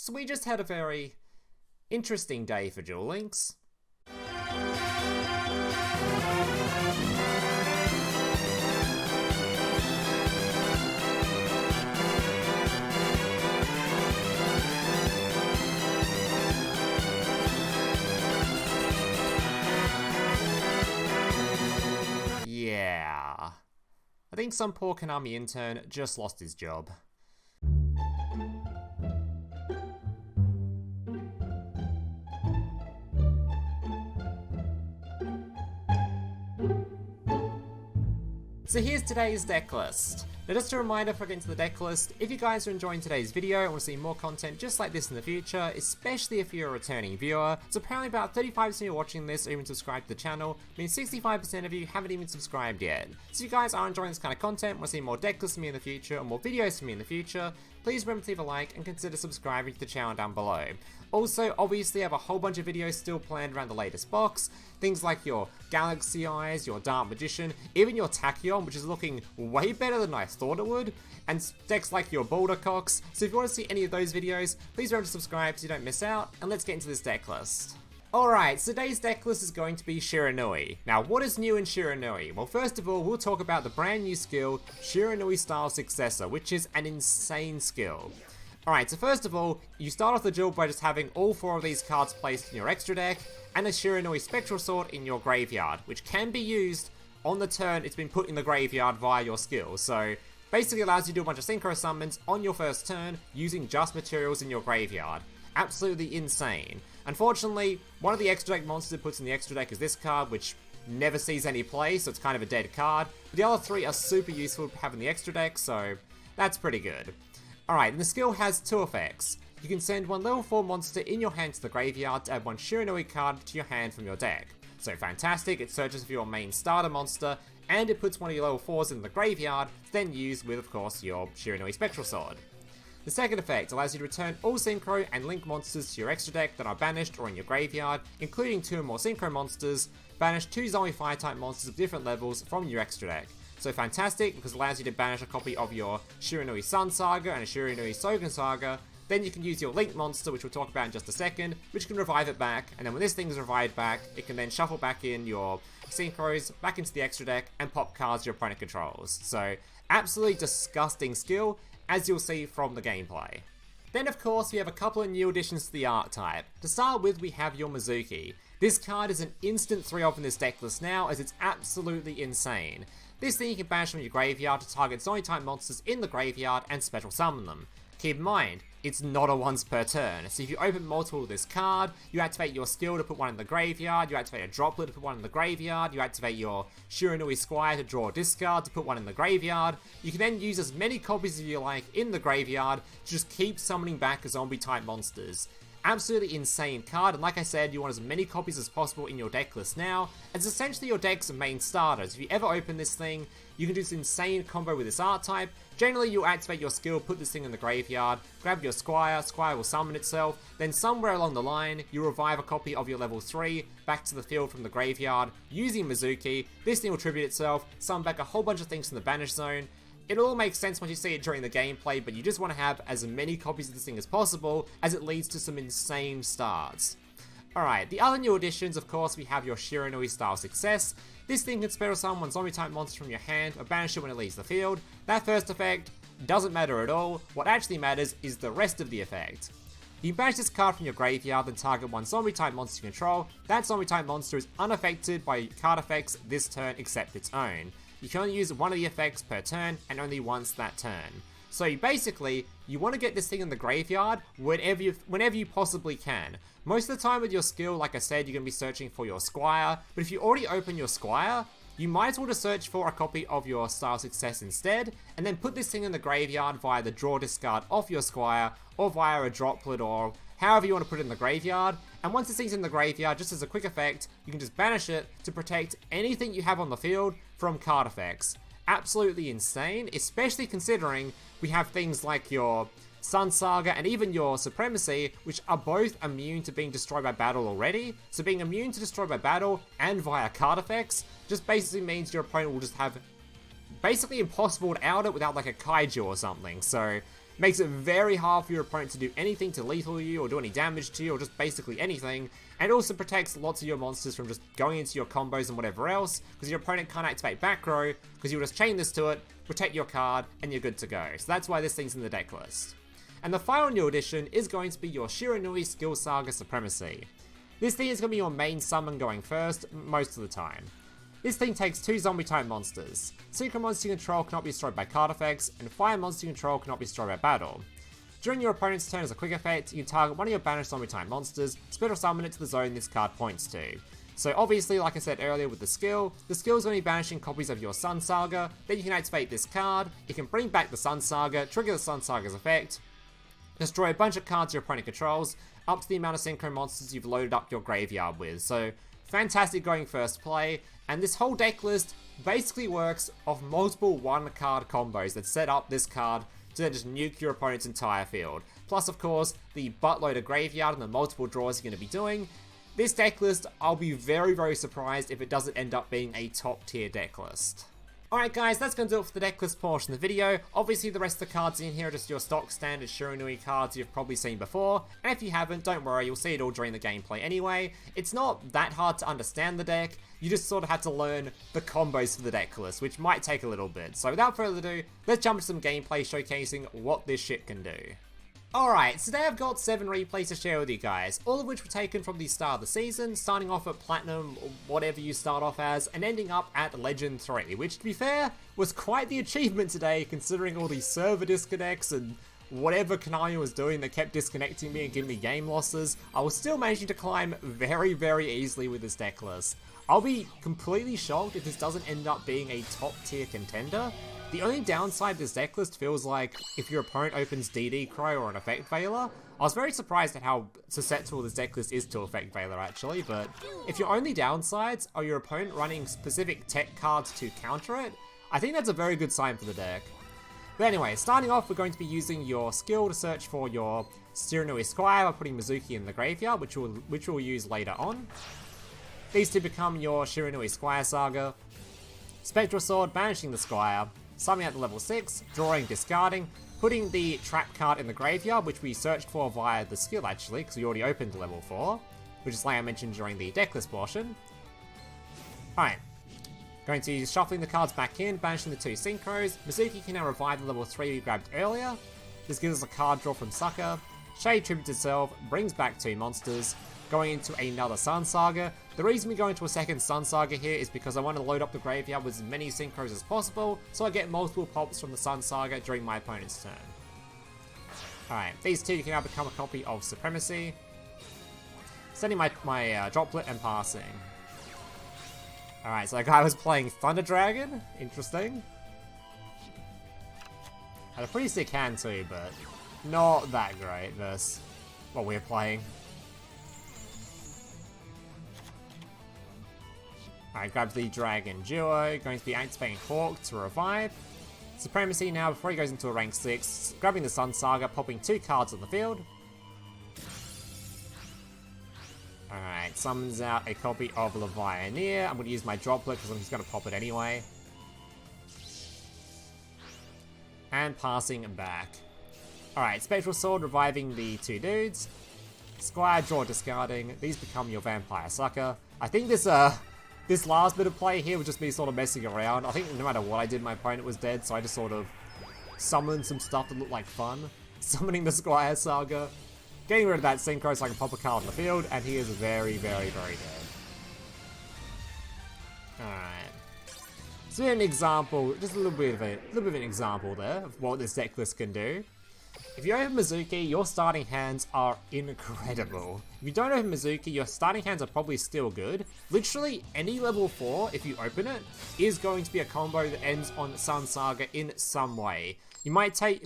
So we just had a very interesting day for Duel Links. Yeah, I think some poor Konami intern just lost his job. So here's today's deck list. Now just a reminder before I get into the deck list, if you guys are enjoying today's video and want to see more content just like this in the future, especially if you're a returning viewer, so apparently about 35% of you watching this are even subscribed to the channel, means 65% of you haven't even subscribed yet. So if you guys are enjoying this kind of content, want to see more deck lists from me in the future, or more videos from me in the future, please remember to leave a like and consider subscribing to the channel down below. Also, obviously I have a whole bunch of videos still planned around the latest box, things like your Galaxy Eyes, your Dark Magician, even your Tachyon, which is looking way better than I thought it would, and decks like your Boulder Cox. So if you want to see any of those videos, please remember to subscribe so you don't miss out, and let's get into this deck list. Alright, so today's deck list is going to be Shiranui. Now, what is new in Shiranui? Well, first of all, we'll talk about the brand new skill, Shiranui style Successor, which is an insane skill. Alright, so first of all, you start off the duel by just having all 4 of these cards placed in your extra deck, and a Shiranui SpectralSword in your graveyard, which can be used on the turn it's been put in the graveyard via your skill. So, basically allows you to do a bunch of synchro summons on your first turn, using just materials in your graveyard. Absolutely insane. Unfortunately, one of the extra deck monsters it puts in the extra deck is this card, which never sees any play, so it's kind of a dead card. But the other 3 are super useful to have in the extra deck, so that's pretty good. Alright, and the skill has 2 effects. You can send one level 4 monster in your hand to the graveyard to add 1 Shiranui card to your hand from your deck. So fantastic, it searches for your main starter monster, and it puts one of your level 4s in the graveyard, to then use with, of course, your Shiranui SpectralSword. The second effect allows you to return all Synchro and Link monsters to your extra deck that are banished or in your graveyard, including 2 or more Synchro monsters. Banish 2 Zombie Fire-type monsters of different levels from your extra deck. So fantastic, because it allows you to banish a copy of your Shiranui Sunsaga and a Shiranui Squire. Then you can use your Link monster, which we'll talk about in just a second, which can revive it back, and then when this thing is revived back, it can then shuffle back in your Synchros back into the extra deck and pop cards your opponent controls. So absolutely disgusting skill, as you'll see from the gameplay. Then of course we have a couple of new additions to the archetype. To start with, we have your Mezuki. This card is an instant 3-of in this deck list now, as it's absolutely insane. This thing you can banish from your graveyard to target zombie-type monsters in the graveyard and special summon them. Keep in mind, it's not a once per turn, so if you open multiple of this card, you activate your skill to put one in the graveyard, you activate a Droplet to put one in the graveyard, you activate your Shiranui Squire to draw a discard to put one in the graveyard. You can then use as many copies as you like in the graveyard to just keep summoning back zombie-type monsters. Absolutely insane card, and like I said, you want as many copies as possible in your deck list now, as essentially your deck's main starters. If you ever open this thing, you can do this insane combo with this archetype. Generally, you'll activate your skill, put this thing in the graveyard, grab your Squire will summon itself, then somewhere along the line, you revive a copy of your level 3 back to the field from the graveyard using Mezuki. This thing will tribute itself, summon back a whole bunch of things from the banish zone. It'll all make sense once you see it during the gameplay, but you just want to have as many copies of this thing as possible, as it leads to some insane starts. Alright, the other new additions, of course, we have your Shiranui style Success. This thing can special summon one zombie type monster from your hand, or banish it when it leaves the field. That first effect doesn't matter at all. What actually matters is the rest of the effect. You banish this card from your graveyard, then target one zombie type monster you control. That zombie type monster is unaffected by card effects this turn except its own. You can only use one of the effects per turn, and only once that turn. So you want to get this thing in the graveyard whenever you possibly can. Most of the time with your skill, like I said, you're going to be searching for your Squire, but if you already open your Squire, you might as well just search for a copy of your Style Success instead, and then put this thing in the graveyard via the draw discard off your Squire, or via a Droplet, or however you want to put it in the graveyard. And once this thing's in the graveyard, just as a quick effect, you can just banish it to protect anything you have on the field from card effects. Absolutely insane, especially considering we have things like your Sunsaga and even your Supremacy, which are both immune to being destroyed by battle already. So being immune to destroy by battle and via card effects just basically means your opponent will just have basically impossible to out it without like a kaiju or something. So Makes it very hard for your opponent to do anything to lethal you or do any damage to you or just basically anything. And it also protects lots of your monsters from just going into your combos and whatever else, because your opponent can't activate back row, because you'll just chain this to it, protect your card, and you're good to go. So that's why this thing's in the deck list. And the final new addition is going to be your Shiranui Skillsaga Supremacy. This thing is going to be your main summon going first, most of the time. This thing takes 2 zombie-type monsters. Synchro monster you control cannot be destroyed by card effects, and fire monster you control cannot be destroyed by battle. During your opponent's turn as a quick effect, you can target one of your banished zombie-type monsters, special summon it to the zone this card points to. So obviously, like I said earlier with the skill is going to be banishing copies of your Sunsaga, then you can activate this card, you can bring back the Sunsaga, trigger the Sunsaga's effect, destroy a bunch of cards your opponent controls, up to the amount of synchro monsters you've loaded up your graveyard with. So fantastic going first play, and this whole deck list basically works off multiple 1-card combos that set up this card to then just nuke your opponent's entire field. Plus, of course, the buttload of graveyard and the multiple draws you're going to be doing. This deck list, I'll be very, very surprised if it doesn't end up being a top tier deck list. Alright guys, that's going to do it for the deck list portion of the video. Obviously the rest of the cards in here are just your stock standard Shiranui cards you've probably seen before, and if you haven't, don't worry, you'll see it all during the gameplay anyway. It's not that hard to understand the deck, you just sort of have to learn the combos for the deck list, which might take a little bit. So without further ado, let's jump into some gameplay showcasing what this shit can do. Alright, today I've got 7 replays to share with you guys, all of which were taken from the start of the season, starting off at Platinum, or whatever you start off as, and ending up at Legend 3, which to be fair, was quite the achievement today, considering all these server disconnects and whatever Konami was doing that kept disconnecting me and giving me game losses. I was still managing to climb very, very easily with this deck list. I'll be completely shocked if this doesn't end up being a top tier contender. The only downside this deck list feels like if your opponent opens DD Cry or an Effect Veiler. I was very surprised at how susceptible this deck list is to Effect Veiler actually, but if your only downsides are your opponent running specific tech cards to counter it, I think that's a very good sign for the deck. But anyway, starting off, we're going to be using your skill to search for your Shiranui Squire by putting Mezuki in the graveyard, which we'll use later on. These two become your Shiranui Squiresaga. SpectralSword, banishing the Squire, summoning at the level 6, drawing, discarding, putting the trap card in the graveyard, which we searched for via the skill actually, because we already opened level 4, which is like I mentioned during the decklist portion. Alright, going to use shuffling the cards back in, banishing the 2 synchros. Mezuki can now revive the level 3 we grabbed earlier. This gives us a card draw from Sucker. Shade tributes itself, brings back 2 monsters, going into another Sunsaga. The reason we go into a second Sunsaga here is because I want to load up the graveyard with as many synchros as possible, so I get multiple pops from the Sunsaga during my opponent's turn. Alright, these two can now become a copy of Supremacy. Sending my Droplet and passing. Alright, so that guy was playing Thunder Dragon. Interesting. Had a pretty sick hand too, but not that great versus what we're playing. Alright, grab the Dragon Duo, going to be activating Hawk to revive. Supremacy now, before he goes into a rank 6, grabbing the Sunsaga, popping 2 cards on the field. Alright, summons out a copy of Levianeer. I'm going to use my Droplet because I'm just going to pop it anyway. And passing back. Alright, SpectralSword reviving the 2 dudes. Squire, draw, discarding. These become your Vampire Sucker. I think this last bit of play here was just me sort of messing around. I think no matter what I did, my opponent was dead, so I just sort of summoned some stuff that looked like fun. Summoning the Squiresaga, getting rid of that synchro so I can pop a card on the field, and he is very, very, very dead. Alright. So an example, just a little bit of an example there of what this deck list can do. If you open Mezuki, your starting hands are incredible. If you don't open Mezuki, your starting hands are probably still good. Literally, any level 4, if you open it, is going to be a combo that ends on Sunsaga in some way. You might take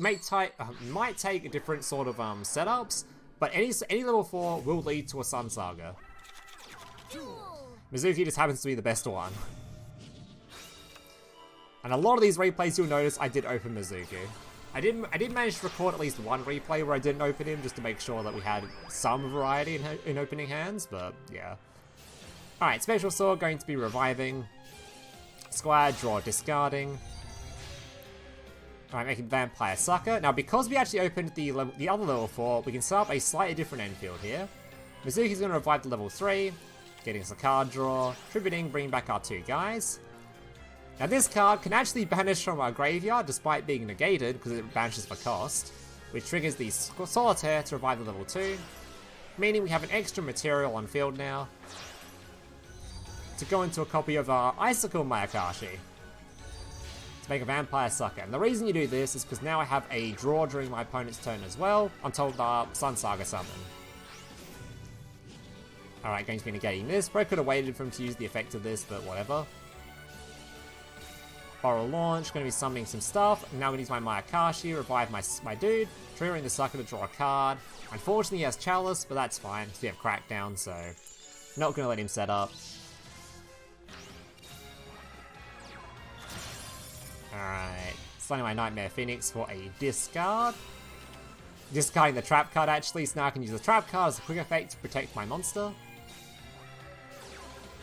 different sort of setups, but any level 4 will lead to a Sunsaga. Mezuki just happens to be the best one. And a lot of these replays, you'll notice I did open Mezuki. I did manage to record at least one replay where I didn't open him, just to make sure that we had some variety in opening hands, but yeah. Alright, SpectralSword going to be reviving. Squire, draw, discarding. Alright, making Vampire Sucker. Now, because we actually opened the other level 4, we can set up a slightly different endfield here. Mezuki's going to revive the level 3, getting us a card draw, tributing, bringing back our 2 guys. Now, this card can actually banish from our graveyard despite being negated because it banishes for cost, which triggers the Solitaire to revive the level 2, meaning we have an extra material on field now to go into a copy of our Icicle Mayakashi to make a Vampire Sucker. And the reason you do this is because now I have a draw during my opponent's turn as well until the Sunsaga summon. Alright, going to be negating this. Probably could have waited for him to use the effect of this, but whatever. Borrow Launch, going to be summoning some stuff. And now I'm going to use my Mayakashi, revive my dude, triggering the Sucker to draw a card. Unfortunately, he has Chalice, but that's fine because we have Crackdown, so not going to let him set up. Alright, summoning my Knightmare Phoenix for a discard. Discarding the trap card actually, so now I can use the trap card as a quick effect to protect my monster.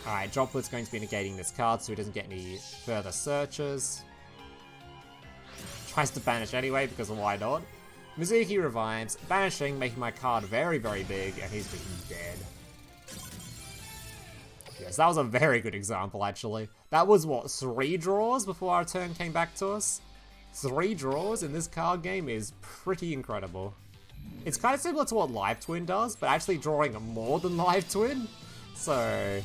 Alright, Droplet's going to be negating this card so he doesn't get any further searches. Tries to banish anyway because why not? Mezuki revives, banishing, making my card very, very big, and he's being dead. Yes, that was a very good example actually. That was what, 3 draws before our turn came back to us? 3 draws in this card game is pretty incredible. It's kind of similar to what Live Twin does, but actually drawing more than Live Twin. So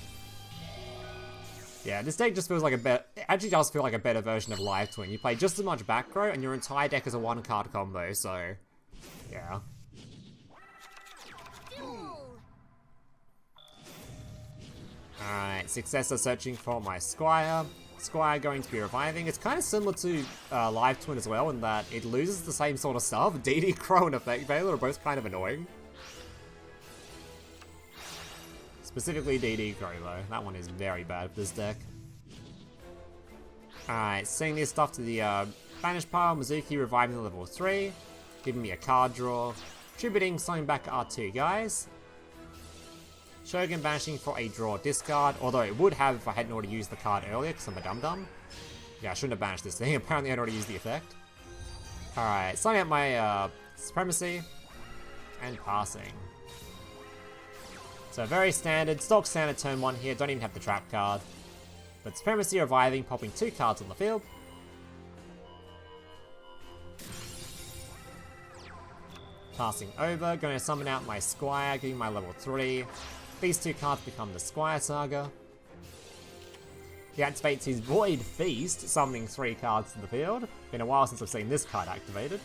yeah, this deck just feels like it actually does feel like a better version of Live Twin. You play just as much back row and your entire deck is a 1-card combo, so yeah. Alright, Successor searching for my Squire. Squire going to be reviving. It's kind of similar to Live Twin as well in that it loses the same sort of stuff. DD Crow and Effect Veiler are both kind of annoying. Specifically DD Crow though. That one is very bad for this deck. Alright, sending this stuff to the banish pile. Mezuki reviving the level 3. Giving me a card draw. Tributing, summoning back our 2 guys. Shogun banishing for a draw discard, although it would have if I hadn't already used the card earlier because I'm a dum-dum. Yeah, I shouldn't have banished this thing. Apparently I'd already used the effect. Alright, signing out my Supremacy and passing. So very standard, stock standard turn 1 here, don't even have the trap card. But Supremacy reviving, popping 2 cards on the field. Passing over, going to summon out my Squire, giving my level 3. These 2 cards become the Squiresaga. He activates his Void Feast, summoning 3 cards to the field. Been a while since I've seen this card activated.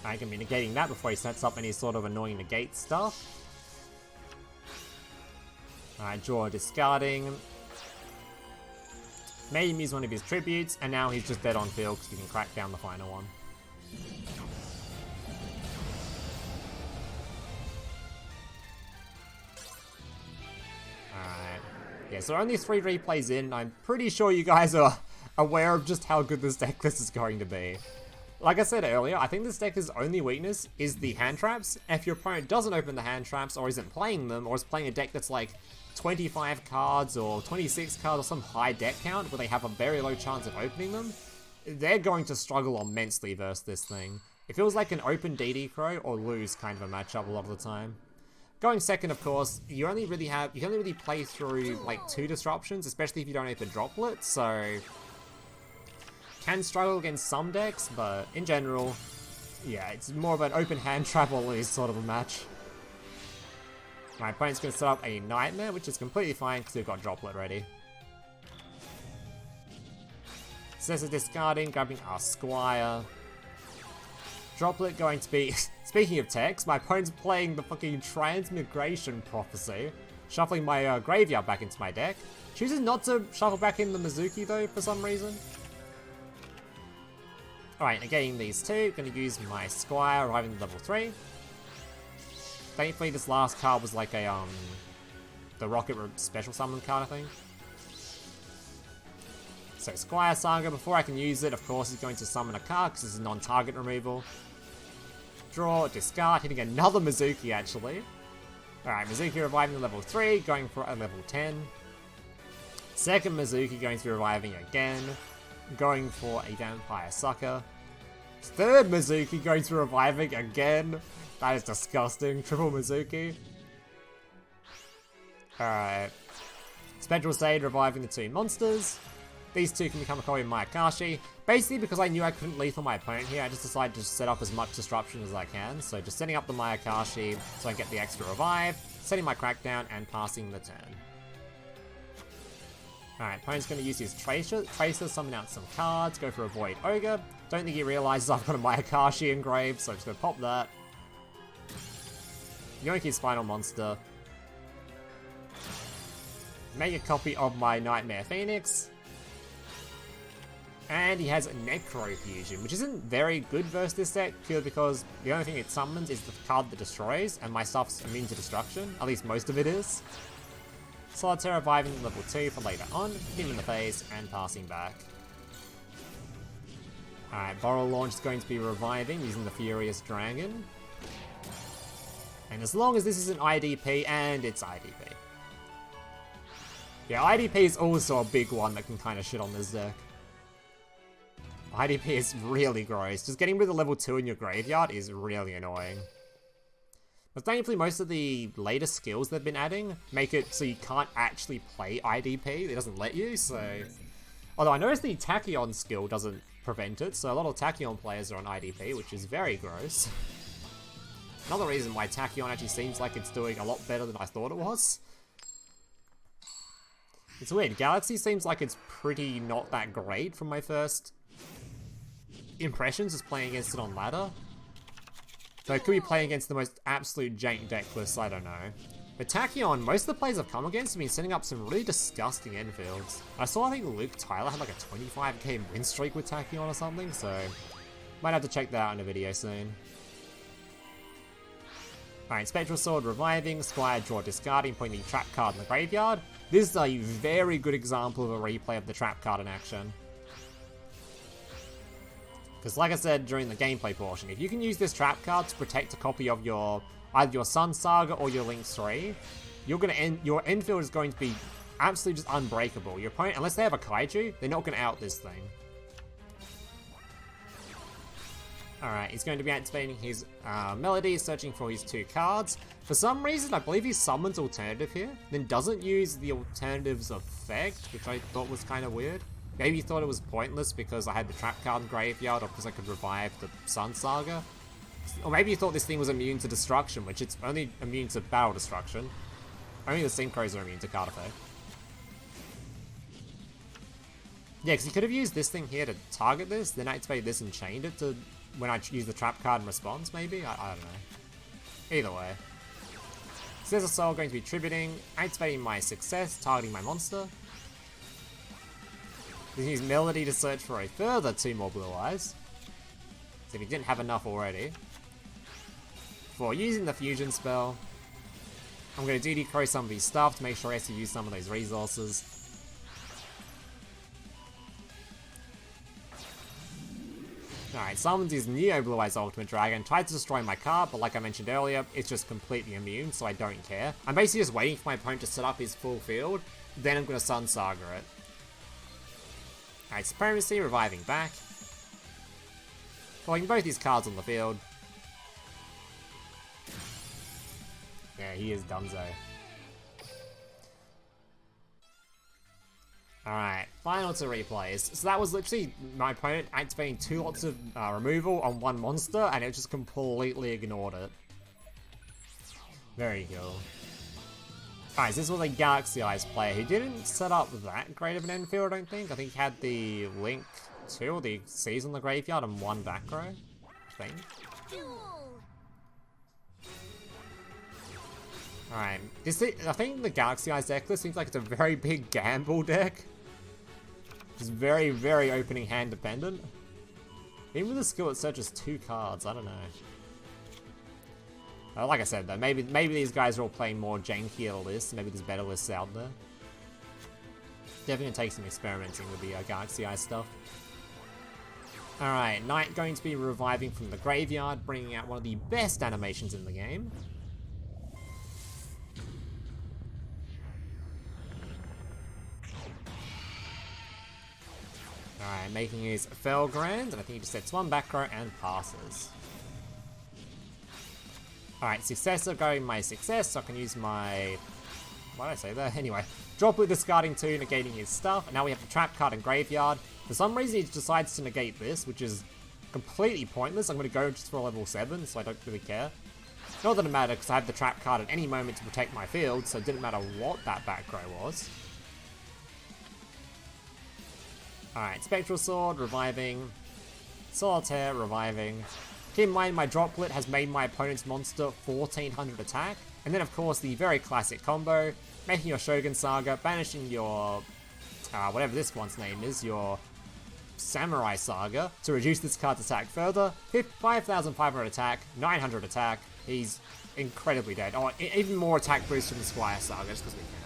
I can be negating that before he sets up any sort of annoying negate stuff. Alright, draw discarding. Made him use one of his tributes, and now he's just dead on field because we can crack down the final one. Yeah, so only 3 replays in, I'm pretty sure you guys are aware of just how good this deck list is going to be. Like I said earlier, I think this deck's only weakness is the hand traps. If your opponent doesn't open the hand traps, or isn't playing them, or is playing a deck that's like 25 cards or 26 cards or some high deck count where they have a very low chance of opening them, they're going to struggle immensely versus this thing. It feels like an open DD Crow or lose kind of a matchup a lot of the time. Going second, of course, you can only really play through like 2 disruptions, especially if you don't have the Droplet, so can struggle against some decks, but in general, yeah, it's more of an open hand trap or lose sort of a match. My opponent's going to set up a Nightmare, which is completely fine because we've got Droplet ready. Successor discarding, grabbing our Squire. Droplet going to be, speaking of text, my opponent's playing the fucking Transmigration Prophecy, shuffling my graveyard back into my deck. Chooses not to shuffle back in the Mezuki though, for some reason. Alright, negating these 2, gonna use my Squire, arriving at level 3. Thankfully this last card was like a, the Rocket special summon card, I think. So Squiresaga, before I can use it, of course, is going to summon a card because this is non-target removal. Draw, discard, hitting another Mezuki actually. Alright, Mezuki reviving level 3, going for a level 10. Second Mezuki going to be reviving again. going for a Vampire Sucker. Third Mezuki going to reviving again. That is disgusting. Triple Mezuki. Alright. SpectralSword reviving the two monsters. These two can become a copy of Mayakashi. Basically, because I knew I couldn't lethal my opponent here, I just decided to set up as much disruption as I can. So just setting up the Mayakashi so I can get the extra revive, setting my Crackdown, and passing the turn. Alright, opponent's going to use his Tracer, summon out some cards, go for a Void Ogre. Don't think he realizes I've got a Mayakashi engraved, so I'm just going to pop that. Yoink his final monster. Make a copy of my Knightmare Phoenix. And he has Necro Fusion, which isn't very good versus this deck, purely because the only thing it summons is the card that destroys, and my stuff's immune to destruction. At least most of it is. Solitaire reviving level 2 for later on, hit him in the face, and passing back. Alright, Borrow Launch is going to be reviving using the Furious Dragon. And as long as this isn't IDP, and it's IDP. Yeah, IDP is also a big one that can kind of shit on this deck. IDP is really gross. Just getting rid of level 2 in your graveyard is really annoying. But thankfully most of the latest skills they've been adding make it so you can't actually play IDP. It doesn't let you, so... Although I noticed the Tachyon skill doesn't prevent it, so a lot of Tachyon players are on IDP, which is very gross. Another reason why Tachyon actually seems like it's doing a lot better than I thought it was. It's weird, Galaxy seems like it's pretty not that great from my first impressions as playing against it on ladder. So it could be playing against the most absolute jank deck list, I don't know. But Tachyon, most of the players I've come against have been setting up some really disgusting endfields. I saw, I think Luke Tyler had like a 25k win streak with Tachyon or something, so might have to check that out in a video soon. Alright, SpectralSword reviving, Squire draw discarding, putting the trap card in the graveyard. This is a very good example of a replay of the trap card in action. Because like I said during the gameplay portion, if you can use this trap card to protect a copy of your either your Sunsaga or your Links 3, you're gonna your endfield is going to be absolutely just unbreakable. Your opponent, unless they have a Kaiju, they're not gonna out this thing. Alright, he's going to be activating his Melody, searching for his 2 cards. For some reason, I believe he summons Alternative here, then doesn't use the Alternative's effect, which I thought was kind of weird. Maybe he thought it was pointless because I had the trap card in graveyard, or because I could revive the Sunsaga. Or maybe he thought this thing was immune to destruction, which it's only immune to battle destruction. Only the Synchros are immune to card effect. Yeah, because he could have used this thing here to target this, then activate this and chained it to when I use the trap card in response, maybe? I don't know. Either way. Successor Soul going to be tributing, activating my Success, targeting my monster. You can use Melody to search for a further 2 more Blue Eyes. So if you didn't have enough already. For using the Fusion spell, I'm going to DD Crow some of his stuff to make sure he has to use some of those resources. Alright, summons his Neo Blue Eyes Ultimate Dragon, tried to destroy my card, but like I mentioned earlier, it's just completely immune, so I don't care. I'm basically just waiting for my opponent to set up his full field, then I'm going to Sunsaga it. Alright, Supremacy, reviving back. Pulling both his cards on the field. Yeah, he is donezo. Alright, final 2 replays. So that was literally my opponent activating 2 lots of removal on 1 monster, and it just completely ignored it. Very cool. Alright, so this was a Galaxy Eyes player who didn't set up that great of an end field, I don't think. I think he had the Link 2 or the Seas on the graveyard and 1 back row, I think. Alright, I think the Galaxy Eyes deck list seems like it's a very big gamble deck. It's very, very opening hand dependent. Even with the skill it searches 2 cards, I don't know. Like I said though, maybe these guys are all playing more jankier lists, maybe there's better lists out there. Definitely gonna take some experimenting with the Galaxy Eye stuff. Alright, Knight going to be reviving from the graveyard, bringing out one of the best animations in the game. Alright, making his Felgrand, and I think he just sets one back row and passes. Alright, Successor going my Success, so I can use my... Why did I say that? Anyway, Droplet discarding 2, negating his stuff, and now we have the Trap card and Graveyard. For some reason he decides to negate this, which is completely pointless. I'm going to go just for a level 7, so I don't really care. Not that it matters, because I have the Trap card at any moment to protect my field, so it didn't matter what that back row was. Alright, SpectralSword, reviving. Solitaire, reviving. Keep in mind, my Droplet has made my opponent's monster 1400 attack. And then, of course, the very classic combo, making your Shogun Saga, banishing your, whatever this one's name is, your Samurai Saga, to reduce this card's attack further. 5,500 attack, 900 attack. He's incredibly dead. Oh, even more attack boost from the Squiresaga, just because we can.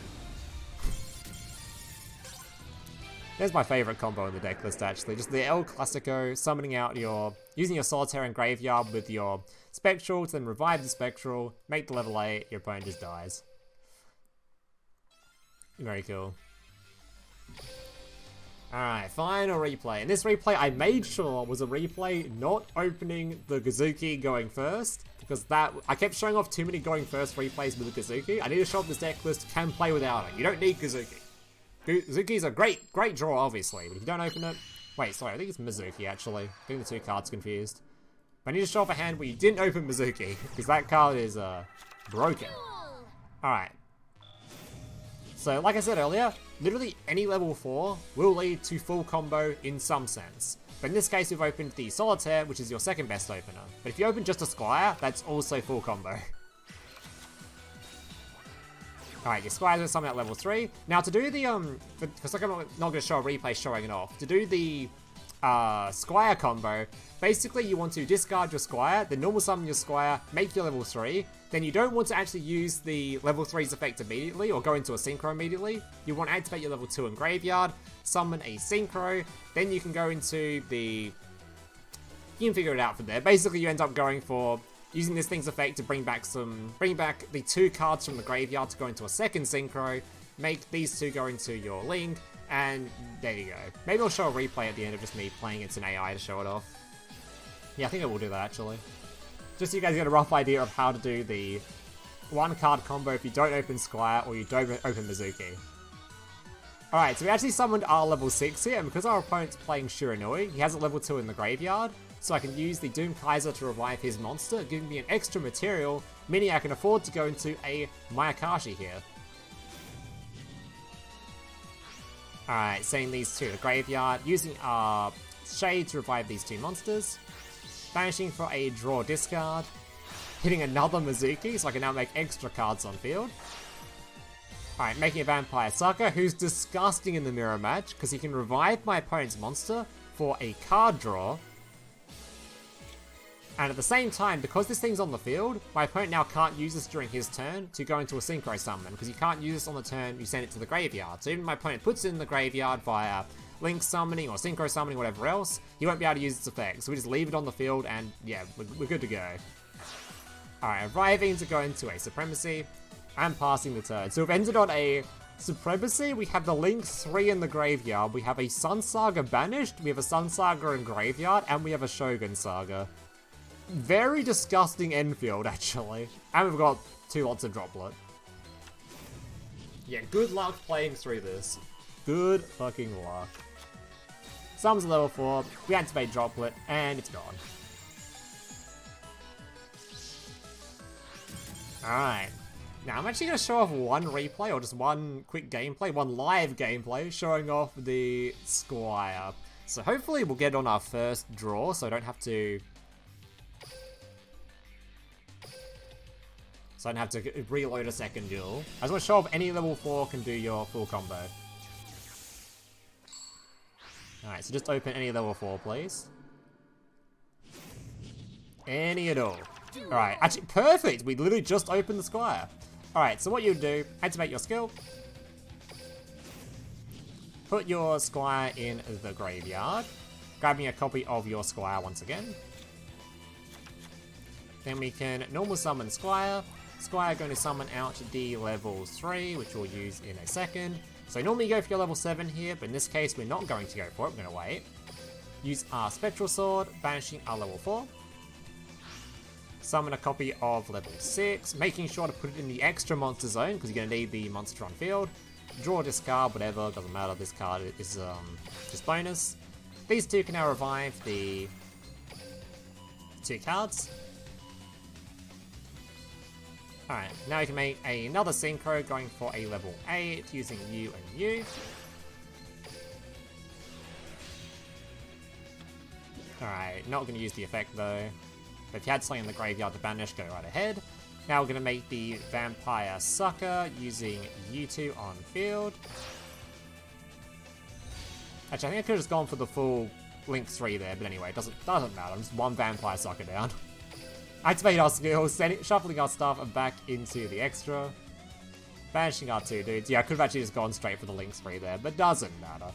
There's my favorite combo in the deck list, actually. Just the El Clasico, summoning out your... using your Solitaire and Graveyard with your Spectral to then revive the Spectral, make the level 8, your opponent just dies. Very cool. Alright, final replay. In this replay, I made sure was a replay not opening the Gazuki going first, because that... I kept showing off too many going first replays with the Gazuki. I need to show off this deck list can play without it. You don't need Gazuki. Gazuki's a great draw, obviously, but if you don't open it... Wait, sorry, I think it's Mezuki, actually. Getting the two cards confused. But I need to show off a hand where you didn't open Mezuki, because that card is, broken. Alright. So, like I said earlier, literally any level 4 will lead to full combo in some sense. But in this case, we've opened the Solitaire, which is your second best opener. But if you open just a Squire, that's also full combo. Alright, your Squire's gonna summon at level 3. Now to do the, because I'm not gonna show a replay showing it off. To do the Squire combo, basically you want to discard your Squire, then normal summon your Squire, make your level 3. Then you don't want to actually use the level 3's effect immediately, or go into a Synchro immediately. You want to activate your level 2 in Graveyard, summon a Synchro, then you can go into the... You can figure it out from there. Basically you end up going for... using this thing's effect to bring back the 2 cards from the graveyard to go into a second Synchro, make these 2 go into your Link, and there you go. Maybe I'll show a replay at the end of just me playing it in AI to show it off. Yeah, I think I will do that actually. Just so you guys get a rough idea of how to do the 1 card combo if you don't open Squire or you don't open Mezuki. Alright, so we actually summoned our level 6 here, and because our opponent's playing Shiranui, he has a level 2 in the graveyard. So I can use the Doomkaiser to revive his monster, giving me an extra material, meaning I can afford to go into a Mayakashi here. Alright, sending these to the graveyard, using our Shade to revive these 2 monsters, banishing for a draw discard, hitting another Mezuki, so I can now make extra cards on field. Alright, making a Vampire Sucker, who's disgusting in the mirror match, because he can revive my opponent's monster for a card draw. And at the same time, because this thing's on the field, my opponent now can't use this during his turn to go into a Synchro Summon, because you can't use this on the turn you send it to the graveyard. So even if my opponent puts it in the graveyard via Link Summoning or Synchro Summoning, whatever else, he won't be able to use its effect. So we just leave it on the field and yeah, we're good to go. Alright, reviving to go into a Supremacy, and passing the turn. So we've ended on a Supremacy, we have the Link 3 in the graveyard, we have a Sunsaga banished, we have a Sunsaga in graveyard, and we have a Shogun Saga. Very disgusting Enfield, actually. And we've got 2 lots of Droplet. Yeah, good luck playing through this. Good fucking luck. Summons level 4, we activate Droplet, and it's gone. Alright. Now, I'm actually going to show off one replay, or just one quick gameplay, one live gameplay, showing off the Squire. So hopefully we'll get on our first draw, so I don't have to... So I don't have to reload a second duel. I just want to show off any level 4 can do your full combo. Alright, so just open any level 4, please. Any at all. Alright, actually, perfect! We literally just opened the Squire. Alright, so what you do, activate your skill. Put your Squire in the graveyard. Grabbing a copy of your Squire once again. Then we can normal summon Squire. Squire going to summon out the level 3, which we'll use in a second. So normally you go for your level 7 here, but in this case we're not going to go for it, we're going to wait. Use our SpectralSword, banishing our level 4. Summon a copy of level 6, making sure to put it in the extra monster zone, because you're going to need the monster on field. Draw, discard, whatever, doesn't matter, this card is just bonus. These two can now revive the 2 cards. Alright, now you can make another Synchro going for a level 8 using you and you. Alright, not going to use the effect though. But if you had something in the graveyard to banish, go right ahead. Now we're going to make the Vampire Sucker using you two on field. Actually, I think I could have just gone for the full Link 3 there, but anyway, it doesn't matter. I'm just one Vampire Sucker down. Activate our skills, shuffling our stuff and back into the extra. Banishing our 2 dudes. Yeah, I could have actually just gone straight for the Link 3 there, but doesn't matter.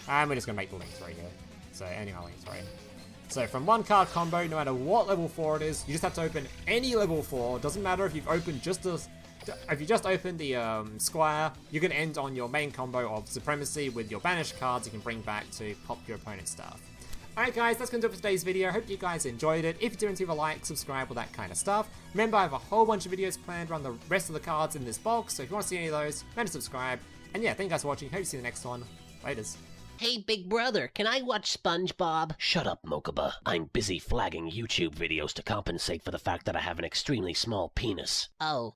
And we're just going to make the Link 3 here. So, anyway, Link 3. So, from 1 card combo, no matter what level 4 it is, you just have to open any level 4. Doesn't matter if you've opened if you just opened the Squire, you can end on your main combo of Supremacy with your banished cards you can bring back to pop your opponent's stuff. Alright guys, that's going to do it for today's video. I hope you guys enjoyed it. If you didn't, leave a like, subscribe, all that kind of stuff. Remember, I have a whole bunch of videos planned around the rest of the cards in this box, so if you want to see any of those, remember to subscribe. And yeah, thank you guys for watching. Hope to see you in the next one. Laters. Hey, big brother, can I watch SpongeBob? Shut up, Mokuba. I'm busy flagging YouTube videos to compensate for the fact that I have an extremely small penis. Oh.